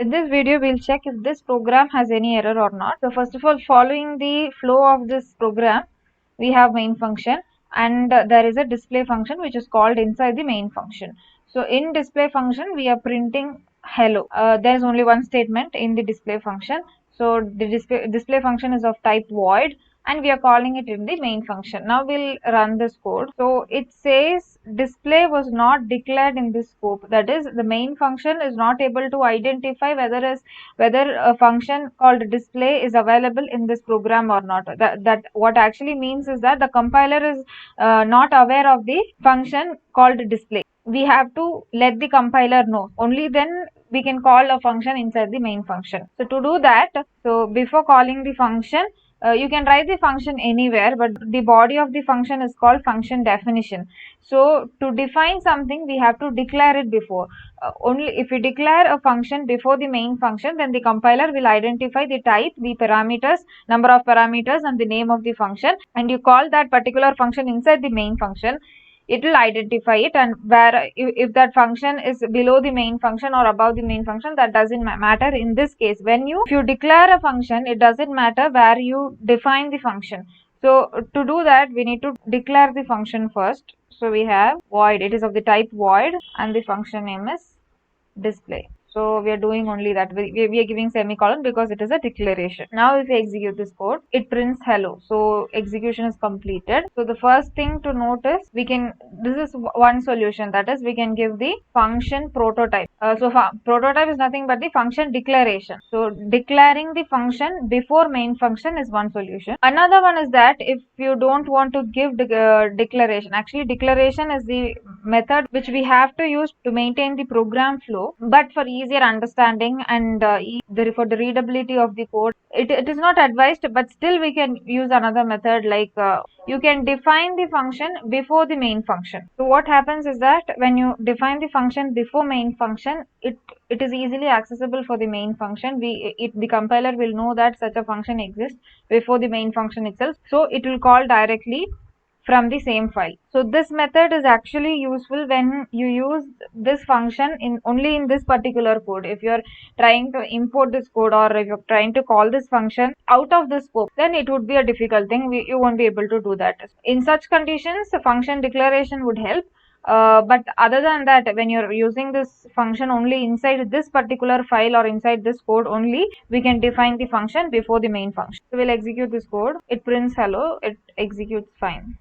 In this video, we'll check if this program has any error or not. So first of all, following the flow of this program, we have main function, and there is a display function which is called inside the main function. So in display function, we are printing hello. There is only one statement in the display function. So the display function is of type void, and we are calling it in the main function. Now we'll run this code. So it says display was not declared in this scope. That is, the main function is not able to identify whether a function called display is available in this program or not. That what actually means is that the compiler is not aware of the function called display. We have to let the compiler know. Only then we can call a function inside the main function. So to do that, so before calling the function, you can write the function anywhere, but the body of the function is called function definition. So to define something, we have to declare it before. Only if we declare a function before the main function, then the compiler will identify the type, the parameters, number of parameters, and the name of the function, and you call that particular function inside the main function. It will identify it, and where if that function is below the main function or above the main function, that doesn't matter. In this case, if you declare a function, it doesn't matter where you define the function. So to do that, we need to declare the function first. So we have void. It is of the type void, and the function name is display. So we are doing only that. We are giving semicolon because it is a declaration. Now if we execute this code, it prints hello. So execution is completed. So the first thing to note is this is one solution, that is we can give the function prototype. Prototype is nothing but the function declaration. So declaring the function before main function is one solution. Another one is that if you don't want to give the declaration, actually declaration is the method which we have to use to maintain the program flow, but for easier understanding and for the readability of the code, it is not advised, but still we can use another method, like you can define the function before the main function. So what happens is that when you define the function before main function, it is easily accessible for the main function. The compiler will know that such a function exists before the main function itself, so it will call directly from the same file. So this method is actually useful when you use this function only in this particular code. If you're trying to import this code, or if you're trying to call this function out of the scope, then it would be a difficult thing. You won't be able to do that. In such conditions, the function declaration would help. But other than that, when you're using this function only inside this particular file or inside this code only, we can define the function before the main function. So we'll execute this code. It prints hello. It executes fine.